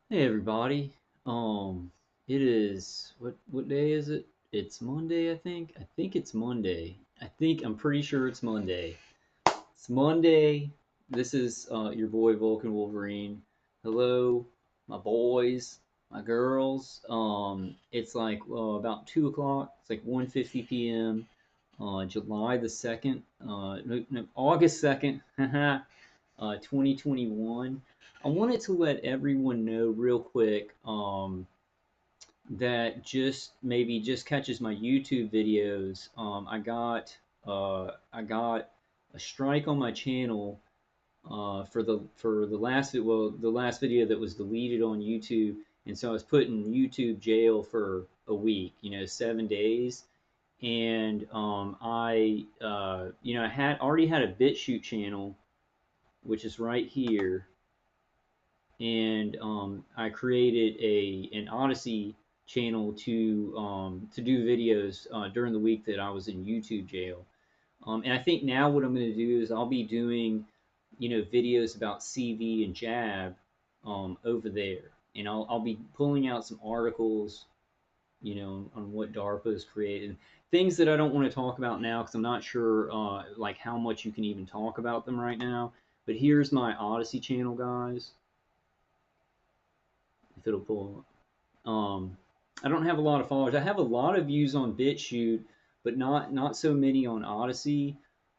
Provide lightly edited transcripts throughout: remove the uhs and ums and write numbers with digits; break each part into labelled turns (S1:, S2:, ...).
S1: Hey everybody. It is what day is it? It's Monday, I think. I think it's Monday. I'm pretty sure it's Monday. It's Monday. This is your boy Vulcan Wolverine. Hello, my boys, my girls. It's like about 2 o'clock. It's like 1:50 p.m. July the 2nd. No, August 2nd. 2021. I wanted to let everyone know real quick that just maybe just catches my YouTube videos. I got a strike on my channel for the the last video that was deleted on YouTube, and so I was put in YouTube jail for a week, 7 days. And I had already had a BitChute channel, which is right here, and I created an Odyssey channel to do videos during the week that I was in YouTube jail. And I think now what I'm going to do is I'll be doing, videos about CV and Jab over there, and I'll be pulling out some articles, on what DARPA has created, things that I don't want to talk about now because I'm not sure like how much you can even talk about them right now. But here's my Odyssey channel, guys, if it'll pull up. I don't have a lot of followers. I have a lot of views on BitChute, but not so many on Odyssey.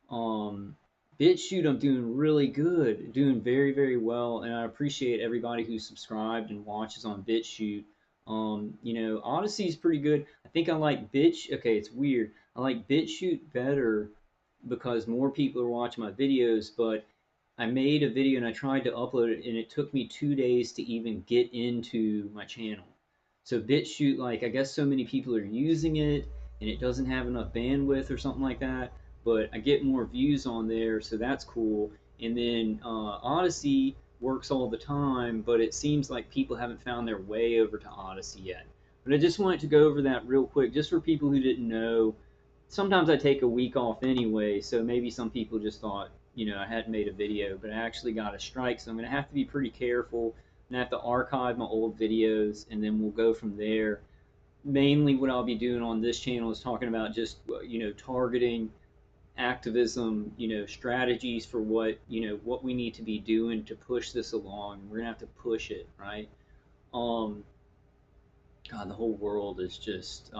S1: Um, BitChute, I'm doing really good, doing very very well, and I appreciate everybody who subscribed and watches on BitChute. Odyssey's pretty good. I think I like Bitch. Okay, it's weird. I like BitChute better because more people are watching my videos, but I made a video and I tried to upload it, and it took me 2 days to even get into my channel. So BitChute, like, I guess so many people are using it, and it doesn't have enough bandwidth or something like that. But I get more views on there, so that's cool. And then Odyssey works all the time, but it seems like people haven't found their way over to Odyssey yet. But I just wanted to go over that real quick, just for people who didn't know. Sometimes I take a week off anyway, so maybe some people just thought, I hadn't made a video, but I actually got a strike, so I'm going to have to be pretty careful. And I have to archive my old videos, and then we'll go from there. Mainly, what I'll be doing on this channel is talking about just targeting activism, strategies for what we need to be doing to push this along. We're gonna have to push it, right? Um, God, the whole world is just.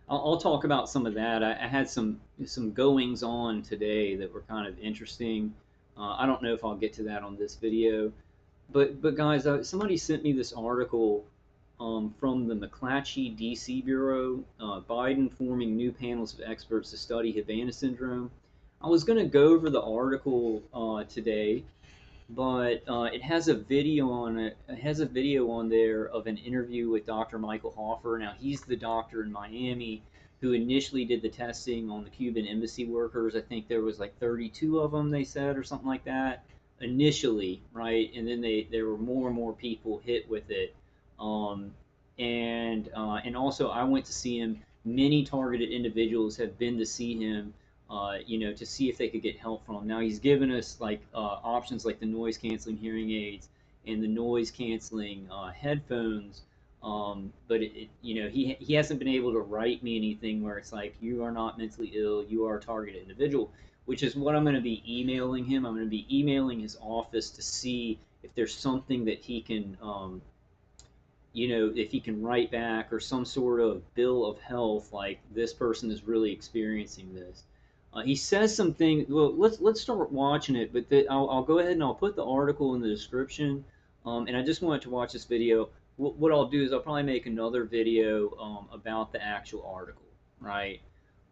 S1: I'll talk about some of that. I had some goings on today that were kind of interesting. I don't know if I'll get to that on this video, but guys, somebody sent me this article from the McClatchy DC Bureau. Biden forming new panels of experts to study Havana syndrome. I was going to go over the article today, but it has a video on it. It has a video on there of an interview with Dr. Michael Hoffer. Now he's the doctor in Miami who initially did the testing on the Cuban embassy workers. I think there was like 32 of them, they said, or something like that initially, right? And then there were more and more people hit with it. Um, and also I went to see him. Many targeted individuals have been to see him, to see if they could get help from him. Now he's given us like options like the noise canceling hearing aids and the noise canceling headphones. But he hasn't been able to write me anything where it's like, you are not mentally ill, you are a targeted individual, which is what I'm going to be emailing him. I'm going to be emailing his office to see if there's something that he can, if he can write back, or some sort of bill of health, like this person is really experiencing this. He says something. Well, let's start watching it, but I'll go ahead and I'll put the article in the description. And I just wanted to watch this video. What I'll do is I'll probably make another video about the actual article, right?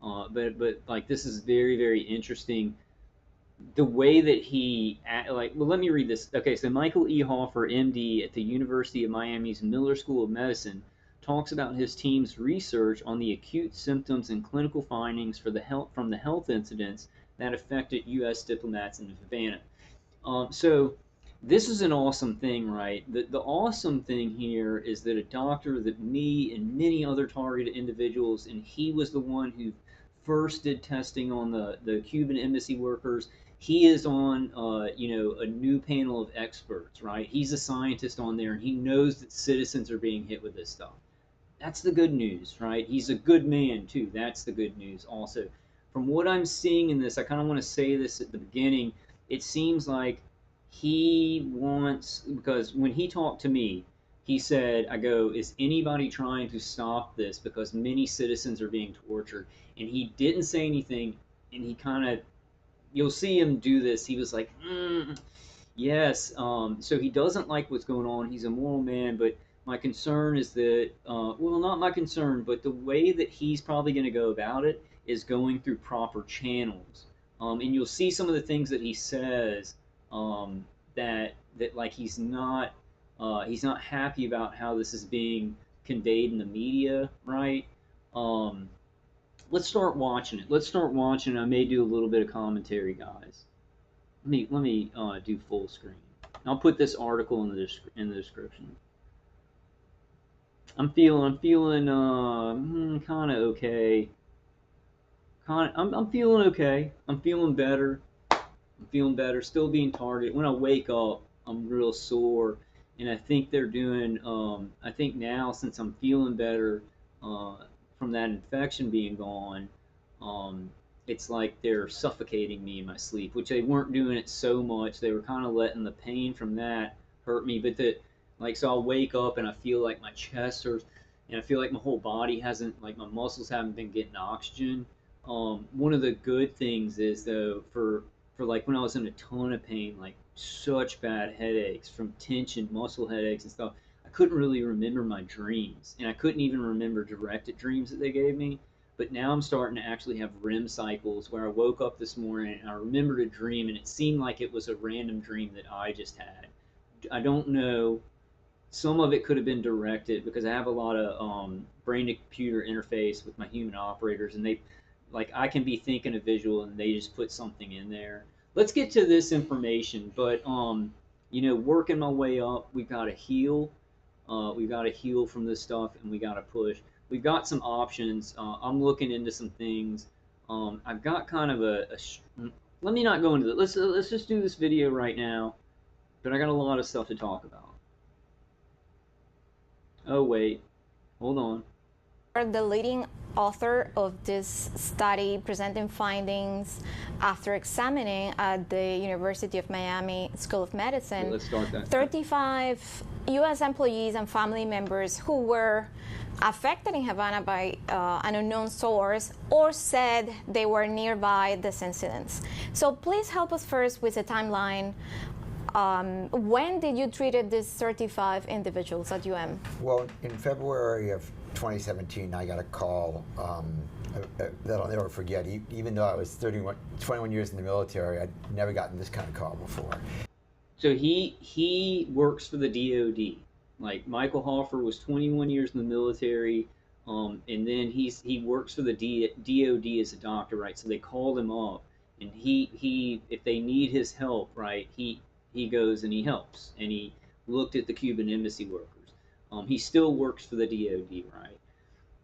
S1: But like, this is very very interesting, the way that well, let me read this. Okay, so Michael E. Hoffer, MD at the University of Miami's Miller School of Medicine, talks about his team's research on the acute symptoms and clinical findings from the health incidents that affected U.S. diplomats in Havana. So this is an awesome thing, right? The awesome thing here is that a doctor that me and many other targeted individuals, and he was the one who first did testing on the Cuban embassy workers. he is on, a new panel of experts, right? He's a scientist on there, and he knows that citizens are being hit with this stuff. That's the good news, right? He's a good man too. That's the good news also. From what I'm seeing in this, I kind of want to say this at the beginning. It seems like he wants, because when he talked to me, he said, I go, is anybody trying to stop this? Because many citizens are being tortured. And he didn't say anything, and he kind of, you'll see him do this. He was like, yes. So he doesn't like what's going on. He's a moral man, but my concern is that, well, not my concern, but the way that he's probably going to go about it is going through proper channels. And you'll see some of the things that he says, that like he's not happy about how this is being conveyed in the media, right? Um, let's start watching it. Let's start watching. I may do a little bit of commentary, guys. Let me do full screen. I'll put this article in the description. I'm feeling kind of okay. I'm feeling okay. I'm feeling better. I'm feeling better. Still being targeted. When I wake up, I'm real sore, and I think they're doing. I think now, since I'm feeling better uh, from that infection being gone, um, it's like they're suffocating me in my sleep, which they weren't doing it so much. They were kind of letting the pain from that hurt me, but so I'll wake up and I feel like my chest hurts, and I feel like my whole body hasn't, like my muscles haven't been getting oxygen. One of the good things is though, for like when I was in a ton of pain, like such bad headaches from tension, muscle headaches and stuff, I couldn't really remember my dreams, and I couldn't even remember directed dreams that they gave me. But now I'm starting to actually have REM cycles where I woke up this morning and I remembered a dream, and it seemed like it was a random dream that I just had. I don't know. Some of it could have been directed because I have a lot of brain to computer interface with my human operators, and they, like, I can be thinking a visual and they just put something in there. Let's get to this information, but working my way up, we've got to heal. We've got to heal from this stuff, and we got to push. We've got some options. I'm looking into some things. I've got kind of let me not go into that. Let's just do this video right now. But I got a lot of stuff to talk about. Oh wait, hold on.
S2: The leading author of this study, presenting findings after examining at the University of Miami School of Medicine.
S1: Let's start that.
S2: 35 U.S. employees and family members who were affected in Havana by an unknown source or said they were nearby this incident. So please help us first with the timeline. When did you treat these 35 individuals at UM?
S3: Well, in February of 2017, I got a call that I'll never forget. Even though I was 21 years in the military, I'd never gotten this kind of call before.
S1: So he works for the DOD. Like Michael Hoffer was 21 years in the military, and then he works for the DOD as a doctor, right? So they called him up, and he if they need his help, right? He goes and he helps, and he looked at the Cuban embassy workers. He still works for the DOD, right?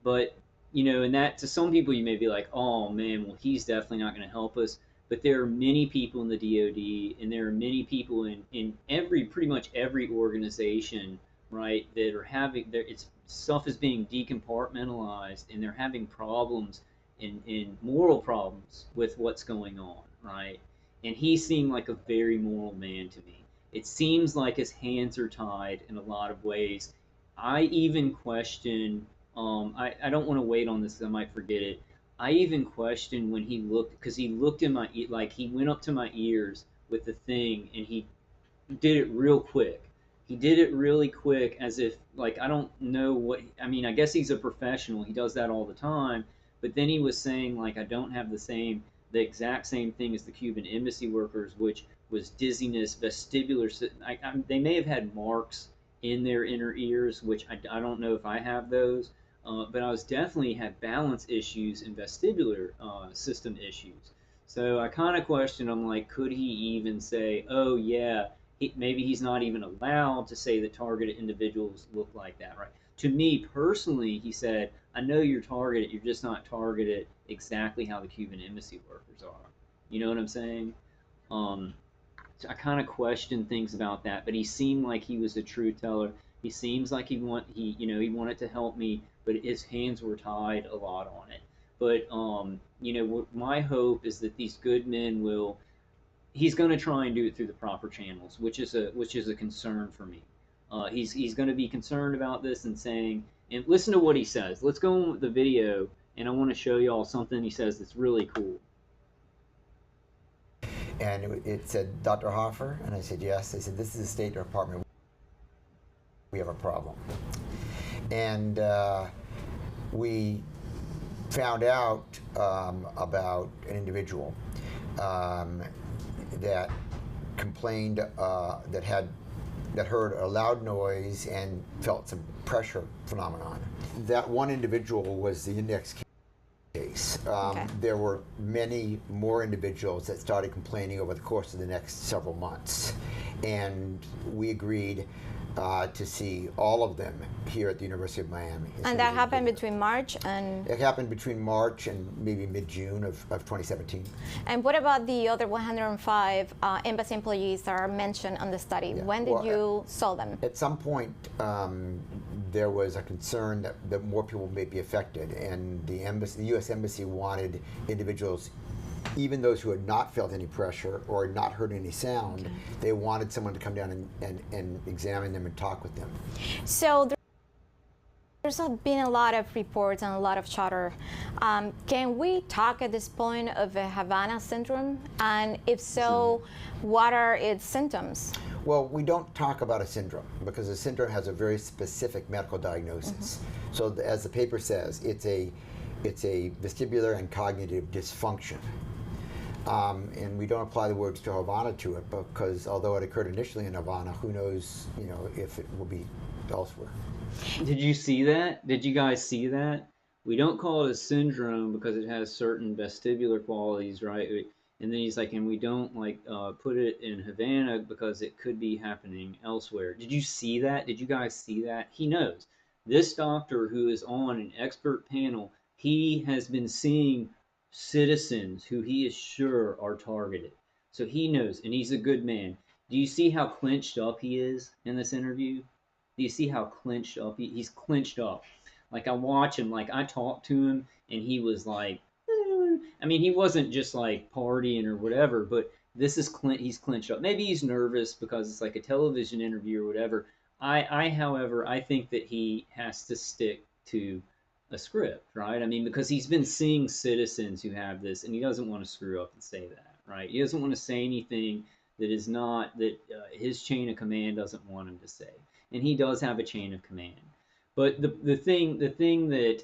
S1: But and that, to some people you may be like, oh man, well he's definitely not going to help us. But there are many people in the DOD, and there are many people in pretty much every organization, right, that are having stuff is being decompartmentalized, and they're having problems in moral problems with what's going on, right? And he seemed like a very moral man to me. It seems like his hands are tied in a lot of ways. I even question, I don't want to wait on this because I might forget it. I even question when he looked, because he looked in my, like he went up to my ears with the thing, and he did it real quick. He did it really quick, as if, like, I don't know what, I mean, I guess he's a professional. He does that all the time. But then he was saying, like, I don't have the exact same thing as the Cuban embassy workers, which was dizziness, vestibular. They may have had marks in their inner ears, which I don't know if I have those. But I was definitely had balance issues and vestibular system issues. So I kind of questioned, I'm like, could he even say, oh yeah, maybe he's not even allowed to say that targeted individuals look like that, right? To me personally, he said, I know you're targeted, you're just not targeted exactly how the Cuban embassy workers are. You know what I'm saying? So I kind of questioned things about that, but he seemed like he was a truth teller. He seems like he wanted to help me, but his hands were tied a lot on it. But my hope is that these good men will. He's going to try and do it through the proper channels, which is a concern for me. He's going to be concerned about this and saying, and listen to what he says. Let's go on with the video, and I want to show y'all something he says that's really cool.
S3: And it said, Dr. Hoffer? And I said, yes. They said, this is the State Department. We have a problem. And we found out about an individual that complained that heard a loud noise and felt some pressure phenomenon. That one individual was the index case.
S2: Okay.
S3: There were many more individuals that started complaining over the course of the next several months, and we agreed to see all of them here at the University of Miami.
S2: And that happened between March and...
S3: It happened between March and maybe mid-June of 2017.
S2: And what about the other 105 embassy employees that are mentioned on the study?
S3: Yeah.
S2: When did you saw them?
S3: At some point, there was a concern that more people may be affected, and the U.S. Embassy wanted individuals, even those who had not felt any pressure or had not heard any sound, okay, they wanted someone to come down and examine them and talk with them.
S2: So there's been a lot of reports and a lot of chatter. Can we talk at this point of a Havana syndrome? And if so, what are its symptoms?
S3: Well, we don't talk about a syndrome because a syndrome has a very specific medical diagnosis. Mm-hmm. So as the paper says, it's a vestibular and cognitive dysfunction. And we don't apply the words to Havana to it because although it occurred initially in Havana, who knows, if it will be elsewhere.
S1: Did you see that? Did you guys see that? We don't call it a syndrome because it has certain vestibular qualities, right? And then he's like, and we don't put it in Havana because it could be happening elsewhere. Did you see that? Did you guys see that? He knows. This doctor who is on an expert panel, he has been seeing citizens who he is sure are targeted. So he knows, and he's a good man. Do you see how clenched up he is in this interview? Do you see how clenched up he's clenched up? Like I watch him, like I talked to him, and he was like, I mean, he wasn't just like partying or whatever, but this is he's clenched up. Maybe he's nervous because it's like a television interview or whatever. However, I think that he has to stick to a script, right? I mean, because he's been seeing citizens who have this, and he doesn't want to screw up and say that, right? He doesn't want to say anything that is not that his chain of command doesn't want him to say, and he does have a chain of command. But the thing that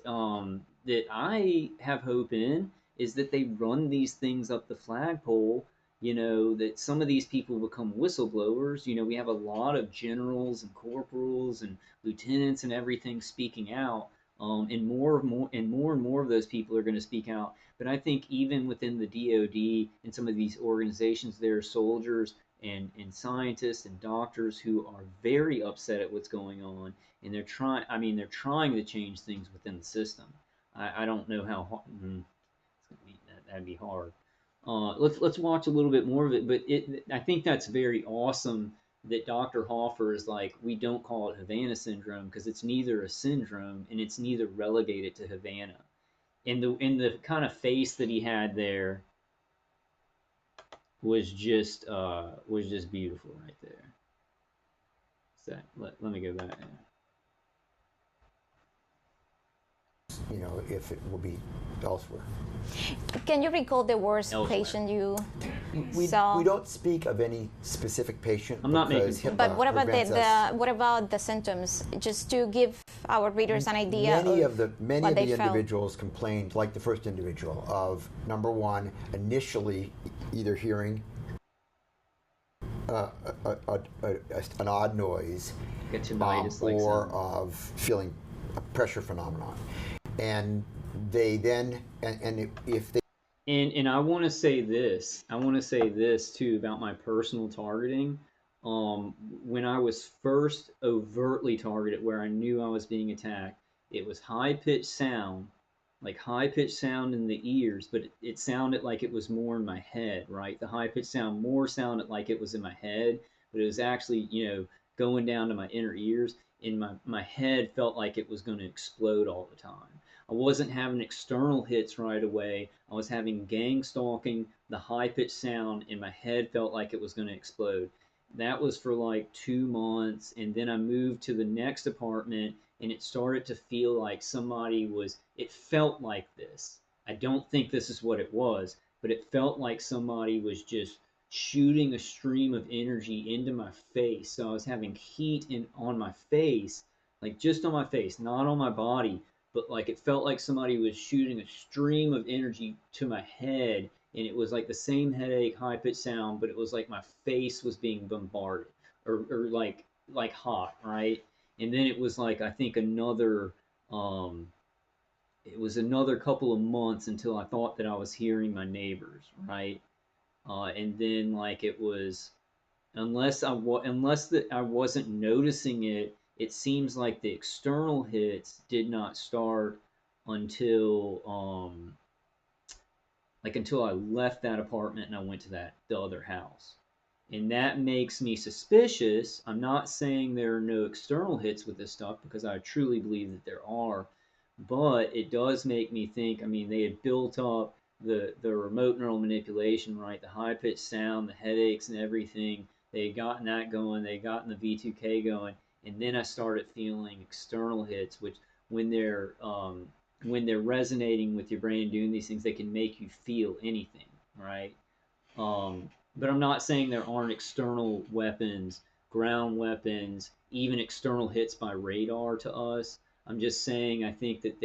S1: I have hope in is that they run these things up the flagpole. That some of these people become whistleblowers. We have a lot of generals and corporals and lieutenants and everything speaking out. And more and more of those people are going to speak out. But I think even within the DoD and some of these organizations, there are soldiers and scientists and doctors who are very upset at what's going on, and they're trying to change things within the system. I don't know how hard. That'd be hard. Let's watch a little bit more of it. But I think that's very awesome that Dr. Hoffer is like, we don't call it Havana syndrome because it's neither a syndrome and it's neither relegated to Havana. And the kind of face that he had there was just beautiful right there. So let me go back.
S3: If it will be elsewhere.
S2: Can you recall the worst patient you saw?
S3: We don't speak of any specific patient.
S1: I'm not making sense.
S2: But what about what about the symptoms? Just to give our readers an idea.
S3: Many of the individuals complained, like the first individual, of number one, initially either hearing an odd noise, or of feeling a pressure phenomenon. And they then, and if they...
S1: And I want to say this. I want to say this, too, about my personal targeting. When I was first overtly targeted, where I knew I was being attacked, it was high-pitched sound, like high pitched sound in the ears, but it sounded like it was more in my head, right? The high pitched sound more sounded like it was in my head, but it was actually, going down to my inner ears, and my head felt like it was going to explode all the time. I wasn't having external hits right away. I was having gang stalking, the high pitched sound, and my head felt like it was going to explode. That was for like 2 months, and then I moved to the next apartment, and it started to feel like somebody was, it felt like this. I don't think this is what it was, but it felt like somebody was just shooting a stream of energy into my face. So I was having heat on my face, like just on my face, not on my body, but like it felt like somebody was shooting a stream of energy to my head, and it was like the same headache, high pitched sound, but it was like my face was being bombarded, or like hot, right? And then it was like, I think um it was another couple of months until I thought that I was hearing my neighbors, right? And then like it was, unless that I wasn't noticing it, it seems like the external hits did not start until until I left that apartment and I went to the other house. And that makes me suspicious. I'm not saying there are no external hits with this stuff, because I truly believe that there are, but it does make me think. I mean, they had built up the remote neural manipulation, right? The high pitched sound, the headaches, and everything. They had gotten that going. They had gotten the V2K going, and then I started feeling external hits, which when they're um, when they're resonating with your brain and doing these things, they can make you feel anything, right? But I'm not saying there aren't external weapons, ground weapons, even external hits by radar to us. I'm just saying I think that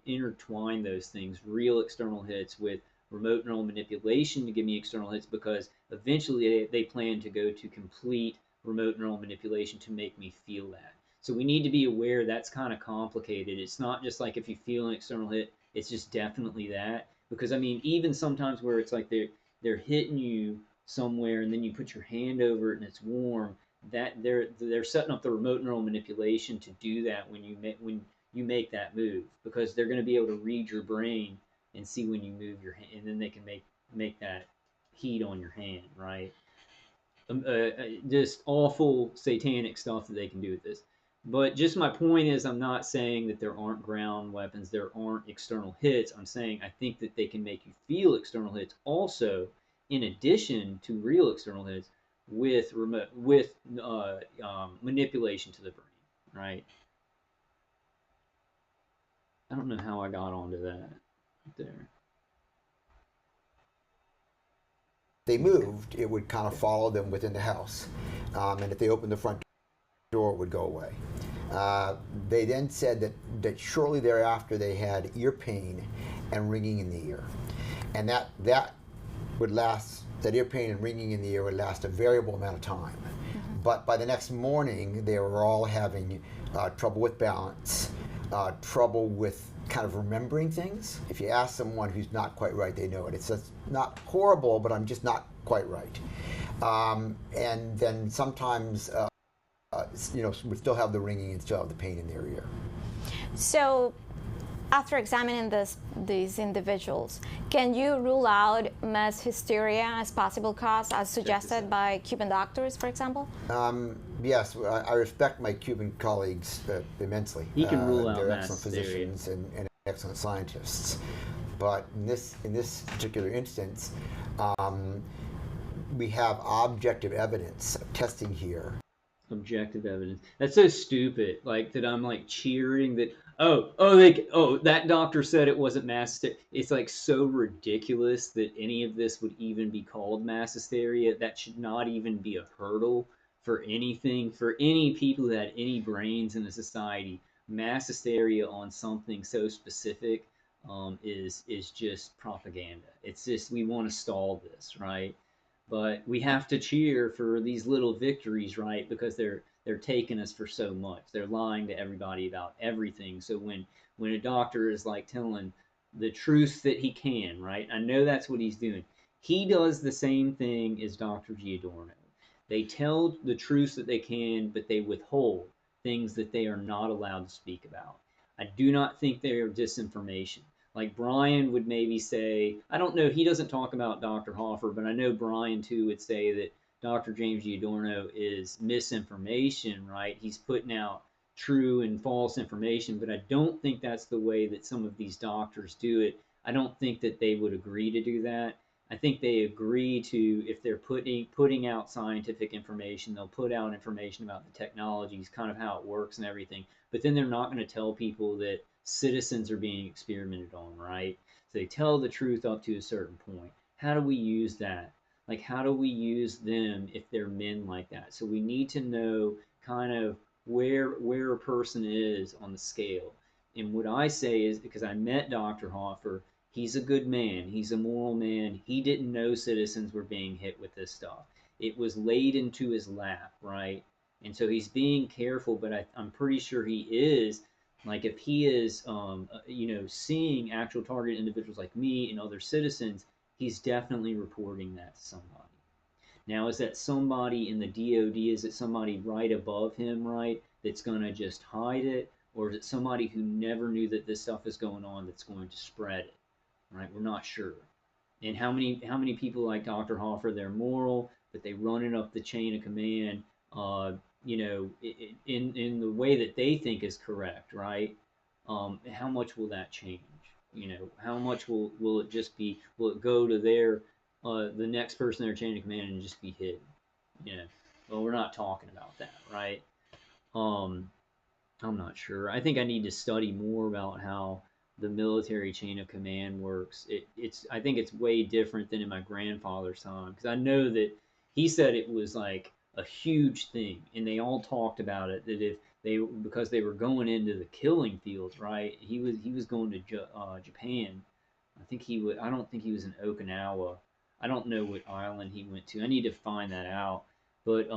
S1: intertwine those things, real external hits, with remote neural manipulation to give me external hits, because eventually they plan to go to complete remote neural manipulation to make me feel that. So we need to be aware that's kind of complicated. It's not just like if you feel an external hit, it's just definitely that. Because I mean, even sometimes where it's like they're hitting you somewhere, and then you put your hand over it and it's warm, that they're setting up the remote neural manipulation to do that when you make that move, because they're going to be able to read your brain and see when you move your hand, and then they can make that heat on your hand, right? Just awful satanic stuff that they can do with this. But just my point is, I'm not saying that there aren't ground weapons, there aren't external hits. I'm saying I think that they can make you feel external hits also, in addition to real external hits, with manipulation to the brain, right? I don't know how I got onto that there.
S3: They moved, it would kind of follow them within the house. And if they opened the front door, it would go away. They then said that shortly thereafter they had ear pain and ringing in the ear. And that would last, that ear pain and ringing in the ear would last a variable amount of time. But by the next morning, they were all having trouble with balance, trouble with kind of remembering things. If you ask someone who's not quite right, they know it. It's just not horrible, but I'm just not quite right. And then sometimes, would still have the ringing and still have the pain in their ear.
S2: So, after examining these individuals, can you rule out mass hysteria as possible cause, as suggested by Cuban doctors, for example?
S3: Yes, I respect my Cuban colleagues immensely.
S1: He can rule out
S3: they're
S1: mass
S3: excellent
S1: hysteria.
S3: physicians and excellent scientists. But in this particular instance, we have objective evidence of testing here.
S1: Objective evidence. That's so stupid. Like that, I'm like cheering that. That doctor said it wasn't mass hysteria. It's like so ridiculous that any of this would even be called mass hysteria. That should not even be a hurdle for anything, for any people who had any brains in the society. Mass hysteria on something so specific is just propaganda. It's just, we want to stall this, right? But we have to cheer for these little victories, right? Because they're taking us for so much. They're lying to everybody about everything. So when a doctor is like telling the truth that he can, right? I know that's what he's doing. He does the same thing as Dr. Giordano. They tell the truth that they can, but they withhold things that they are not allowed to speak about. I do not think they are disinformation. Like Brian would maybe say, I don't know, he doesn't talk about Dr. Hoffer, but I know Brian too would say that Dr. James Giordano is misinformation, right? He's putting out true and false information, but I don't think that's the way that some of these doctors do it. I don't think that they would agree to do that. I think they agree to, if they're putting out scientific information, they'll put out information about the technologies, kind of how it works and everything. But then they're not going to tell people that citizens are being experimented on, right? So they tell the truth up to a certain point. How do we use that? Like, how do we use them if they're men like that? So we need to know kind of where a person is on the scale. And what I say is, because I met Dr. Hoffer, he's a good man. He's a moral man. He didn't know citizens were being hit with this stuff. It was laid into his lap, right? And so he's being careful, but I'm pretty sure he is. Like if he is, seeing actual target individuals like me and other citizens, he's definitely reporting that to somebody. Now, is that somebody in the DOD? Is it somebody right above him, right, that's going to just hide it? Or is it somebody who never knew that this stuff is going on that's going to spread it? Right? We're not sure. And how many people like Dr. Hoffer, they're moral, but they run it up the chain of command, in the way that they think is correct, right? How much will that change? How much will it just be? Will it go to the next person in their chain of command and just be hidden? Well, we're not talking about that, right? Um, I'm not sure. I think I need to study more about how the military chain of command works. I think it's way different than in my grandfather's time, because I know that he said it was like a huge thing, and they all talked about it. That if because they were going into the killing fields, right? He was going to Japan. I think he would. I don't think he was in Okinawa. I don't know what island he went to. I need to find that out. But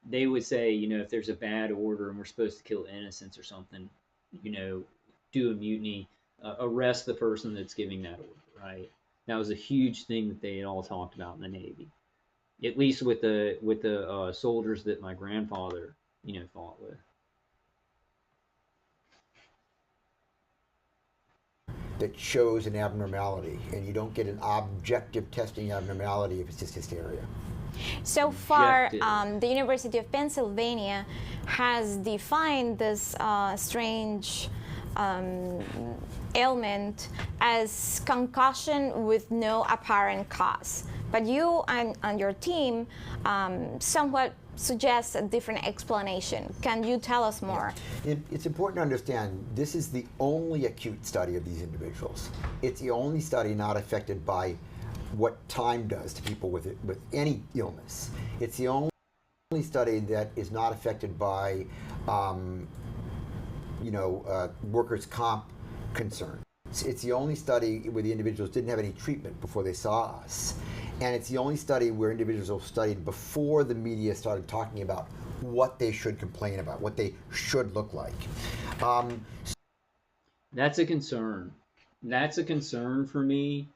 S1: they would say, if there's a bad order and we're supposed to kill innocents or something, you know, do a mutiny, arrest the person that's giving that order, right? That was a huge thing that they had all talked about in the Navy, at least with the soldiers that my grandfather, fought with.
S3: That shows an abnormality, and you don't get an objective testing abnormality if it's just hysteria.
S2: So far, the University of Pennsylvania has defined this strange ailment as concussion with no apparent cause. But you and your team somewhat suggest a different explanation. Can you tell us more?
S3: It's important to understand this is the only acute study of these individuals. It's the only study not affected by what time does to people with any illness. It's the only study that is not affected by workers' comp concerns. It's the only study where the individuals didn't have any treatment before they saw us. And it's the only study where individuals were studied before the media started talking about what they should complain about, what they should look like.
S1: That's a concern. That's a concern for me.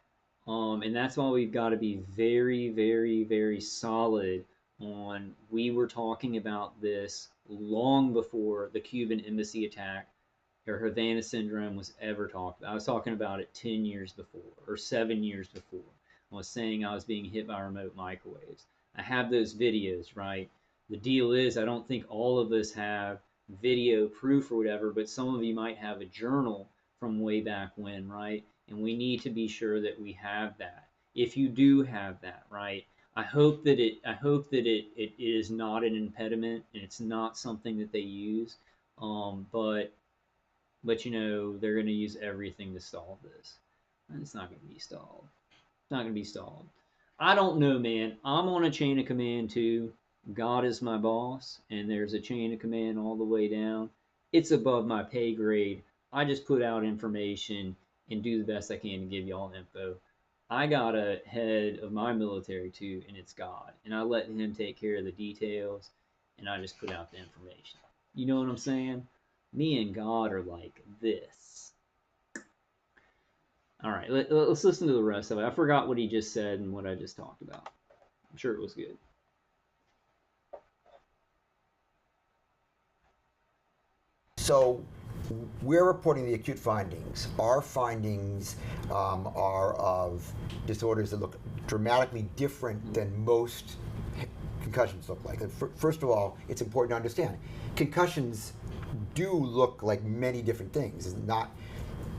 S1: And that's why we've got to be very, very, very solid on, we were talking about this long before the Cuban embassy attack or Havana syndrome was ever talked about. I was talking about it 10 years before or 7 years before. I was saying I was being hit by remote microwaves. I have those videos, right? The deal is, I don't think all of us have video proof or whatever, but some of you might have a journal from way back when, right? And we need to be sure that we have that. If you do have that, right? I hope that it is not an impediment and it's not something that they use. But they're going to use everything to stall this. And it's not going to be stalled. It's not going to be stalled. I don't know, man. I'm on a chain of command too. God is my boss, and there's a chain of command all the way down. It's above my pay grade. I just put out information and do the best I can to give y'all info. I got a head of my military too, and it's God. And I let him take care of the details, and I just put out the information. You know what I'm saying? Me and God are like this. All right, let's listen to the rest of it. I forgot what he just said and what I just talked about. I'm sure it was good.
S3: So we're reporting the acute findings. Our findings are of disorders that look dramatically different than most concussions look like. First of all, it's important to understand concussions do look like many different things. It's not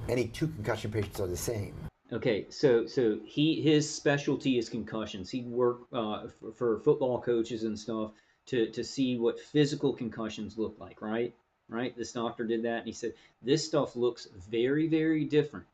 S3: any two concussion patients are the same.
S1: Okay, so his specialty is concussions. He worked for football coaches and stuff to see what physical concussions look like, right? Right. This doctor did that, and he said this stuff looks very, very different.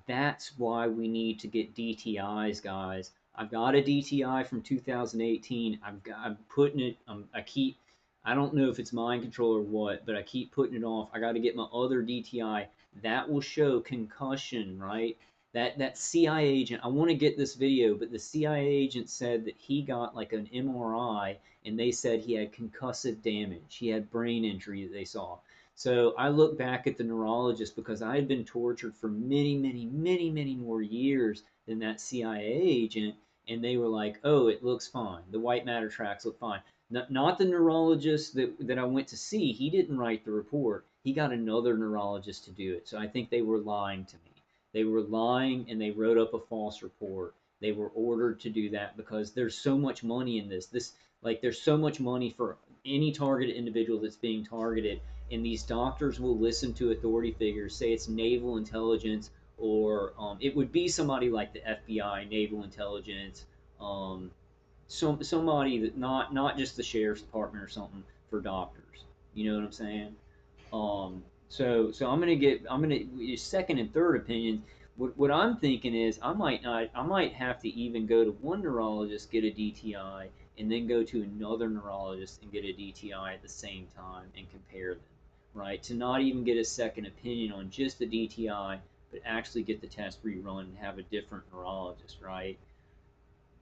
S1: That's why we need to get DTIs, guys. I've got a DTI from 2018. I'm putting it. I keep. I don't know if it's mind control or what, but I keep putting it off. I got to get my other DTI. That will show concussion, right? That CIA agent, I want to get this video, but the CIA agent said that he got like an MRI and they said he had concussive damage. He had brain injury that they saw. So I look back at the neurologist because I had been tortured for many, many, many, many more years than that CIA agent, and they were like, "Oh, it looks fine. The white matter tracks look fine." Not the neurologist that I went to see. He didn't write the report. He got another neurologist to do it. So I think they were lying to me. They were lying and they wrote up a false report. They were ordered to do that because there's so much money in this. There's so much money for any targeted individual that's being targeted, and these doctors will listen to authority figures, say it's naval intelligence, or it would be somebody like the FBI, naval intelligence, um, somebody that not just the sheriff's department or something for doctors. You know what I'm saying? So I'm gonna your second and third opinions. What I'm thinking is I might have to even go to one neurologist, get a DTI, and then go to another neurologist and get a DTI at the same time and compare them, right? To not even get a second opinion on just the DTI, but actually get the test rerun and have a different neurologist, right?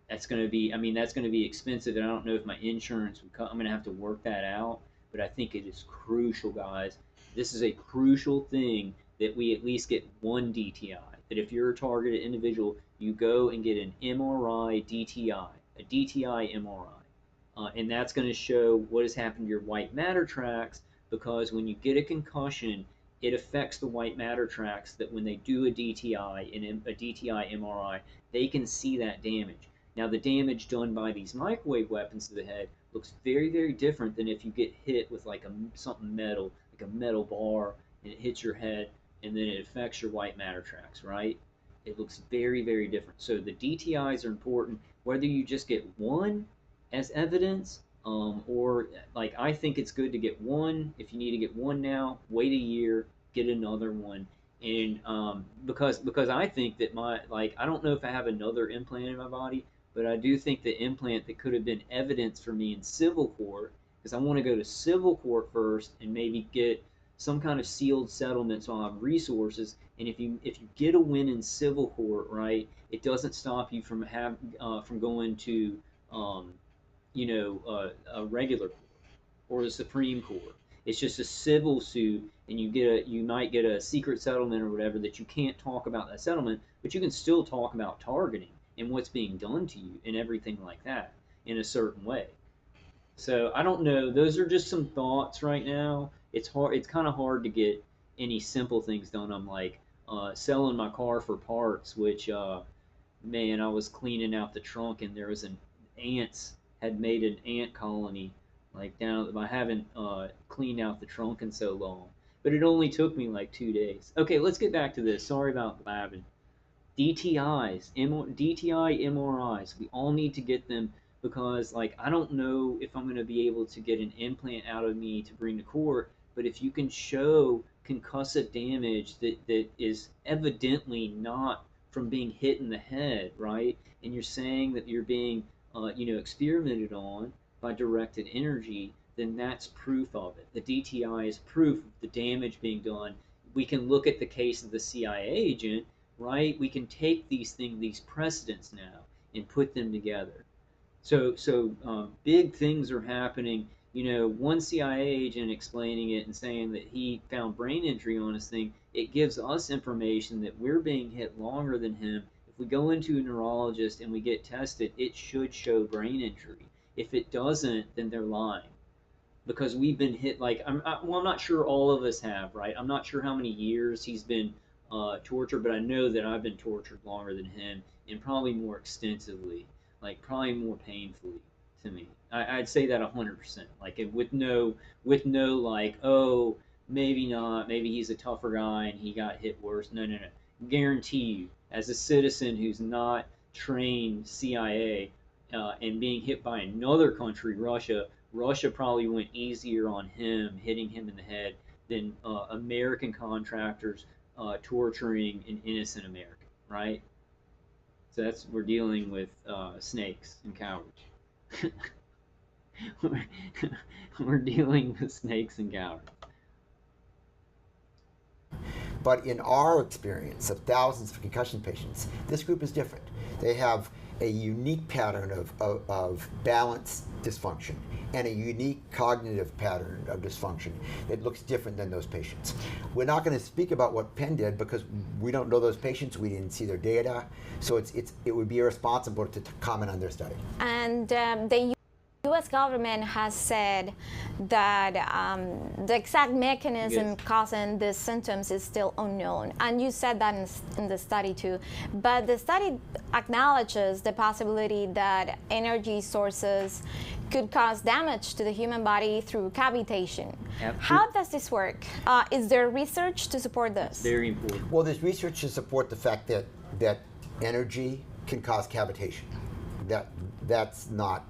S1: That's going to be expensive, and I don't know if my insurance would I'm going to have to work that out, but I think it is crucial, guys. This is a crucial thing that we at least get one DTI. That if you're a targeted individual, you go and get an MRI DTI, a DTI MRI, and that's going to show what has happened to your white matter tracts. Because when you get a concussion, it affects the white matter tracts. That when they do a DTI and a DTI MRI, they can see that damage. Now, the damage done by these microwave weapons to the head looks very, very different than if you get hit with like something metal, like a metal bar, and it hits your head, and then it affects your white matter tracts, right? It looks very, very different. So the DTIs are important, whether you just get one as evidence, or like I think it's good to get one. If you need to get one now, wait a year, get another one, and because I think that I don't know if I have another implant in my body, but I do think the implant that could have been evidence for me in civil court, because I want to go to civil court first and maybe get some kind of sealed settlement so I have resources. And if you get a win in civil court, right, it doesn't stop you from going to um, a regular court or the Supreme Court. It's just a civil suit, and you might get a secret settlement or whatever that you can't talk about that settlement, but you can still talk about targeting and what's being done to you and everything like that in a certain way. So I don't know. Those are just some thoughts right now. It's hard. It's kind of hard to get any simple things done. I'm like selling my car for parts, which man, I was cleaning out the trunk and there was an ants had made an ant colony like down. I haven't cleaned out the trunk in so long, but it only took me like 2 days. Okay, let's get back to this. Sorry about blabbing. DTIs, DTI MRIs. We all need to get them because, like, I don't know if I'm going to be able to get an implant out of me to bring to court, but if you can show concussive damage that is evidently not from being hit in the head, right? And you're saying that you're being, experimented on by directed energy, then that's proof of it. The DTI is proof of the damage being done. We can look at the case of the CIA agent, right? We can take these precedents now, and put them together. So big things are happening. One CIA agent explaining it and saying that he found brain injury on his thing. It gives us information that we're being hit longer than him. If we go into a neurologist and we get tested, it should show brain injury. If it doesn't, then they're lying because we've been hit. Like I'm not sure all of us have, right? I'm not sure how many years he's been tortured, but I know that I've been tortured longer than him, and probably more extensively, like probably more painfully to me. I'd say that 100%. Like with no like, oh, maybe not, maybe he's a tougher guy and he got hit worse. No, no, no. Guarantee you, as a citizen who's not trained CIA and being hit by another country, Russia probably went easier on him, hitting him in the head, than American contractors torturing an innocent American, right? So we're dealing with snakes and cowards. we're, we're dealing with snakes and cowards.
S3: But in our experience of thousands of concussion patients, this group is different. They have a unique pattern of balance dysfunction and a unique cognitive pattern of dysfunction that looks different than those patients. We're not going to speak about what Penn did because we don't know those patients, we didn't see their data, so it would be irresponsible to comment on their study.
S2: And the U.S. government has said that the exact mechanism causing these symptoms is still unknown. And you said that in the study too. But the study acknowledges the possibility that energy sources could cause damage to the human body through cavitation. How does this work? Is there research to support this?
S1: Very important.
S3: Well, there's research to support the fact that energy can cause cavitation. That's not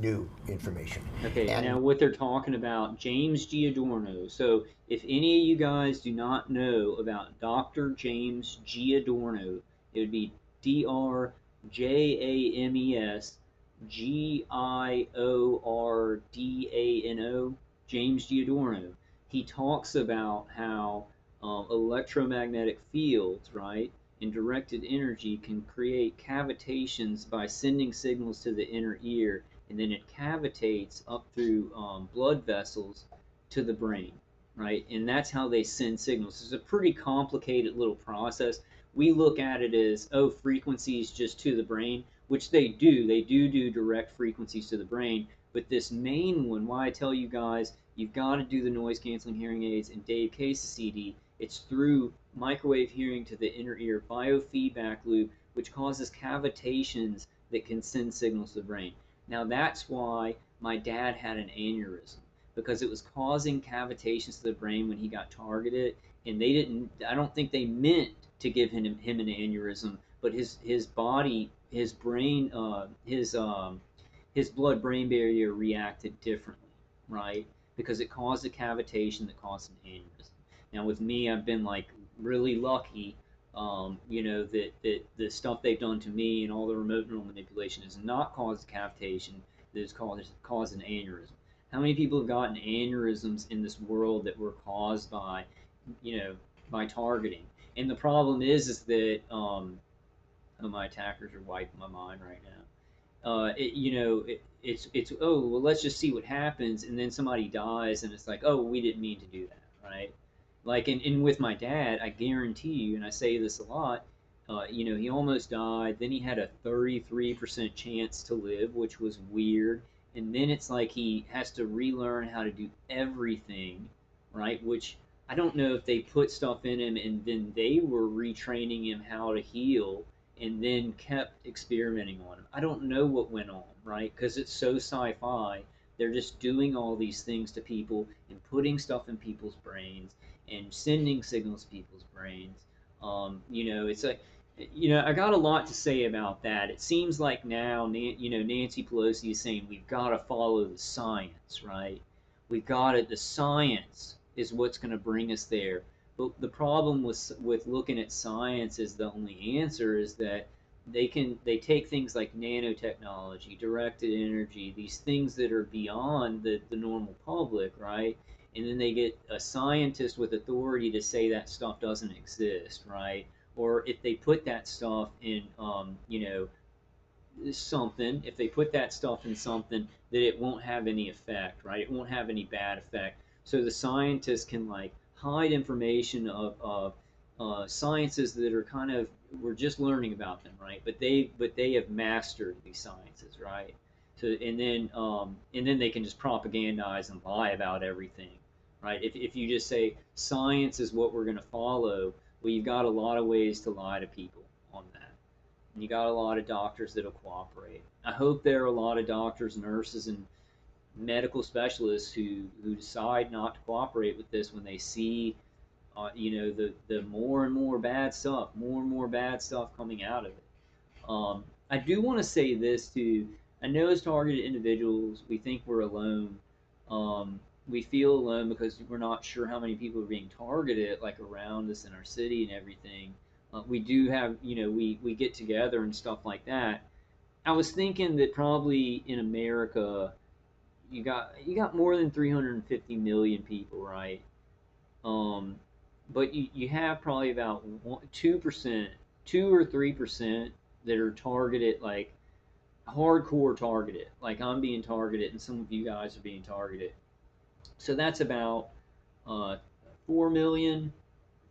S3: new information.
S1: Okay, and now what they're talking about, James Giordano. So if any of you guys do not know about Dr. James Giordano, it would be DrJamesGiordano, James Giordano. He talks about how electromagnetic fields, right, and directed energy can create cavitations by sending signals to the inner ear, and then it cavitates up through blood vessels to the brain, right? And that's how they send signals. It's a pretty complicated little process. We look at it as, oh, frequencies just to the brain, which they do. They do direct frequencies to the brain. But this main one, why I tell you guys, you've got to do the noise canceling hearing aids and Dave Case's CD. It's through microwave hearing to the inner ear biofeedback loop, which causes cavitations that can send signals to the brain. Now that's why my dad had an aneurysm, because it was causing cavitations to the brain when he got targeted, and I don't think they meant to give him an aneurysm, but his body, his brain, his blood-brain barrier reacted differently, right? Because it caused a cavitation that caused an aneurysm. Now with me, I've been like really lucky, that the stuff they've done to me and all the remote neural manipulation has not caused cavitation, that has caused an aneurysm. How many people have gotten aneurysms in this world that were caused by, by targeting? And the problem is that my attackers are wiping my mind right now. It's oh, well, let's just see what happens, and then somebody dies, and it's like, oh, we didn't mean to do that, right? Like, and with my dad, I guarantee you, and I say this a lot, he almost died. Then he had a 33% chance to live, which was weird. And then it's like he has to relearn how to do everything, right? Which I don't know if they put stuff in him and then they were retraining him how to heal and then kept experimenting on him. I don't know what went on, right? Because it's so sci-fi. They're just doing all these things to people and putting stuff in people's brains and sending signals to people's brains. It's like, I got a lot to say about that. It seems like now, Nancy Pelosi is saying we've got to follow the science, right? The science is what's going to bring us there. But the problem with looking at science as the only answer is that they take things like nanotechnology, directed energy, these things that are beyond the normal public, right? And then they get a scientist with authority to say that stuff doesn't exist, right? Or if they put that stuff in, something, if they put that stuff in something, that it won't have any effect, right? It won't have any bad effect. So the scientists can like hide information of sciences that are kind of, we're just learning about them, right? But they have mastered these sciences, right? and then they can just propagandize and lie about everything, right? If you just say science is what we're going to follow, well, you've got a lot of ways to lie to people on that. And you got a lot of doctors that'll cooperate. I hope there are a lot of doctors, nurses, and medical specialists who decide not to cooperate with this when they see, the more and more bad stuff, coming out of it. I do want to say this too. I know as targeted individuals, we think we're alone. We feel alone because we're not sure how many people are being targeted, like around us in our city and everything. We do have, we get together and stuff like that. I was thinking that probably in America, you got more than 350 million people, right? Um, but you have probably about 2%, 2 or 3% that are targeted, like hardcore targeted, like I'm being targeted, and some of you guys are being targeted. So that's about uh, 4 million.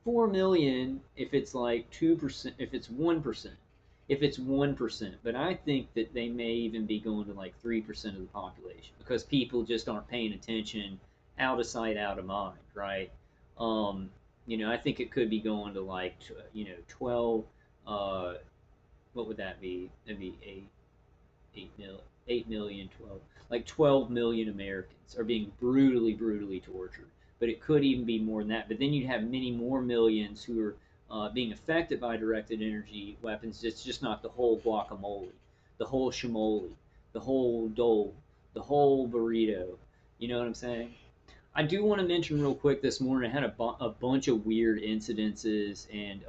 S1: 4 million if it's like 2%, if it's 1%, if it's 1%. But I think that they may even be going to like 3% of the population because people just aren't paying attention, out of sight, out of mind, right? Um, I think it could be going to like 12. Uh, what would that be? That'd be 8 million, 12, like 12 million Americans are being brutally, brutally tortured. But it could even be more than that. But then you'd have many more millions who are being affected by directed energy weapons. It's just not the whole guacamole, the whole shamoli, the whole dole, the whole burrito. You know what I'm saying? I do want to mention real quick this morning. I had a bunch of weird incidences and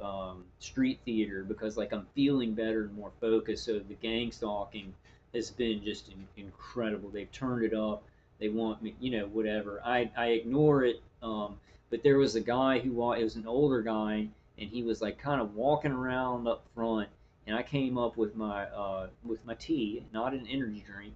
S1: street theater because like I'm feeling better and more focused. So the gang stalking has been just incredible. They've turned it up. They want me, whatever. I ignore it. But there was a guy it was an older guy, and he was like kind of walking around up front, and I came up with my tea, not an energy drink.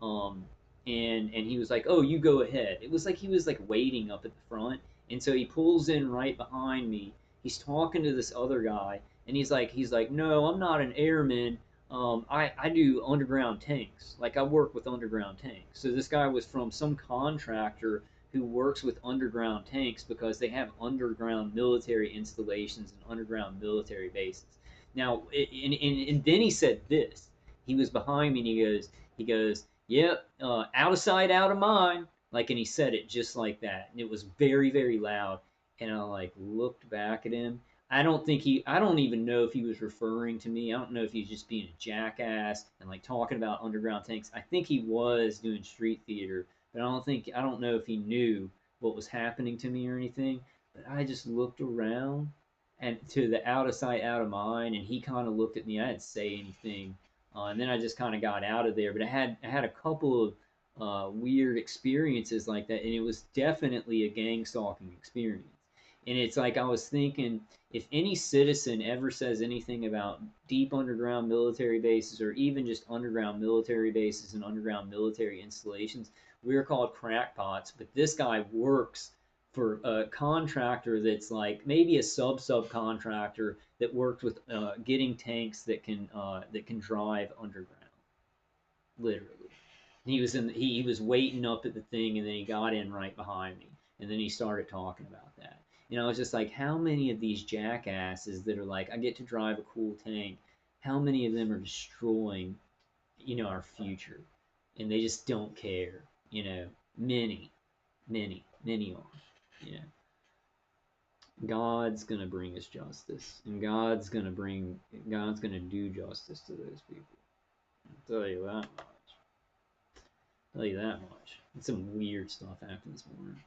S1: Um, and he was like, "Oh, you go ahead." It was like he was like waiting up at the front, and so he pulls in right behind me. He's talking to this other guy, and he's like, "No, I'm not an airman. I do underground tanks. Like I work with underground tanks." So this guy was from some contractor who works with underground tanks because they have underground military installations and underground military bases. Now, and then he said this. He was behind me, and he goes, "Yep, out of sight, out of mind." Like, and he said it just like that, and it was very, very loud. And I like looked back at him. I don't even know if he was referring to me. I don't know if he's just being a jackass and like talking about underground tanks. I think he was doing street theater, but I don't know if he knew what was happening to me or anything. But I just looked around and to the out of sight, out of mind, and he kind of looked at me. I didn't say anything, and then I just kind of got out of there. But I had a couple of weird experiences like that, and it was definitely a gang stalking experience. And it's like I was thinking, if any citizen ever says anything about deep underground military bases or even just underground military bases and underground military installations, we're called crackpots. But this guy works for a contractor that's like maybe a subcontractor that worked with getting tanks that can drive underground, literally. He was waiting up at the thing, and then he got in right behind me, and then he started talking about that. I was just like, how many of these jackasses that are like, I get to drive a cool tank, how many of them are destroying, our future, and they just don't care. Many, many, many are. God's gonna bring us justice, and God's gonna do justice to those people. I'll tell you that much. Tell you that much. Some weird stuff happened this morning.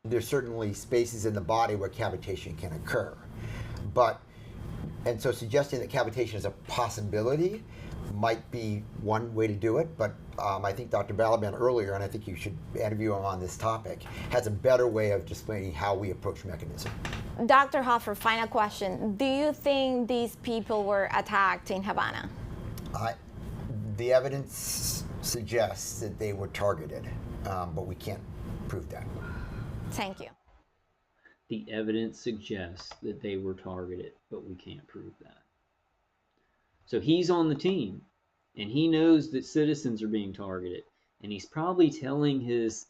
S3: There's certainly spaces in the body where cavitation can occur, and so suggesting that cavitation is a possibility might be one way to do it, but I think Dr. Balaban earlier, and I think you should interview him on this topic, has a better way of explaining how we approach mechanism.
S2: Dr. Hoffer, final question. Do you think these people were attacked in Havana?
S3: The evidence suggests that they were targeted, but we can't prove that.
S2: Thank you.
S1: The evidence suggests that they were targeted, but we can't prove that. So he's on the team. and he knows that citizens are being targeted, and he's probably telling his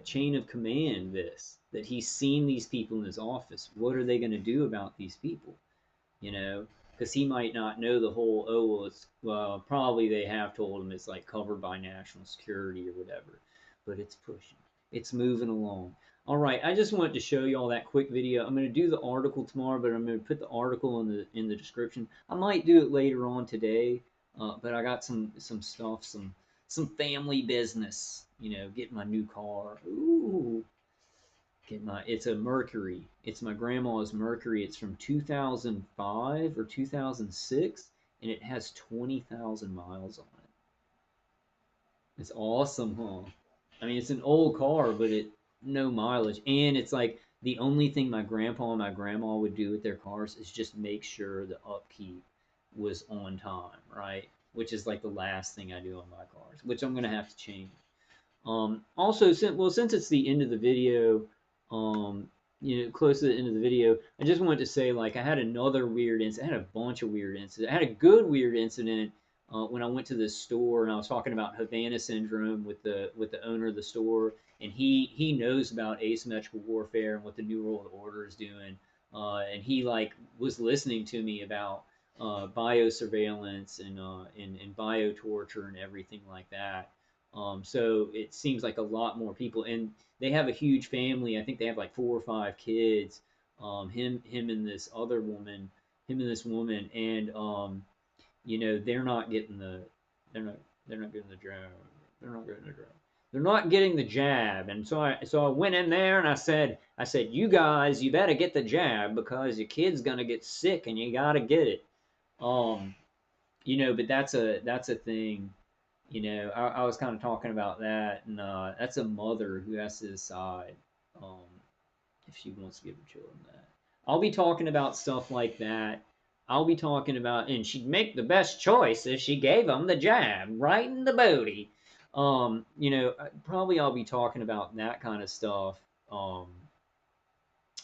S1: chain of command this, that he's seen these people in his office. What are they going to do about these people? You know, because he might not know the whole. Oh well, it's probably they have told him it's like covered by national security or whatever, but it's pushing, it's moving along. All right, I just wanted to show you all that quick video. I'm going to do the article tomorrow, but I'm going to put the article in the description. I might do it later on today, but I got some stuff, some family business. You know, getting my new car. Ooh, get my, it's a Mercury. It's my grandma's Mercury. It's from 2005 or 2006, and it has 20,000 miles on it. It's awesome, huh? I mean, it's an old car, but it no mileage, and it's like the only thing my grandpa and my grandma would do with their cars is just make sure the upkeep was on time, right? Which is like the last thing I do on my cars, which I'm gonna have to change. Also, since it's the end of the video, um, you know, close to the end of the video, I just wanted to say, like, I had another weird incident. I had a bunch of weird incidents. I had a good weird incident when I went to this store and I was talking about Havana syndrome with the owner of the store, and he knows about asymmetrical warfare and what the New World Order is doing, and he like was listening to me about biosurveillance and bio torture and everything like that. So it seems like a lot more people, and they have a huge family. I think they have like 4 or 5 kids. Him and this other woman, him and this woman, and you know, they're not, they're not getting the jab. They're not getting the jab. They're not getting the jab, and so I went in there and I said, you guys, you better get the jab because your kid's gonna get sick and you gotta get it. Um, you know, but that's a thing. You know, I was kind of talking about that, and that's a mother who has to decide um, if she wants to give her children that. I'll be talking about stuff like that. I'll be talking about, and she'd make the best choice if she gave them the jab right in the booty. You know, probably I'll be talking about that kind of stuff. Um,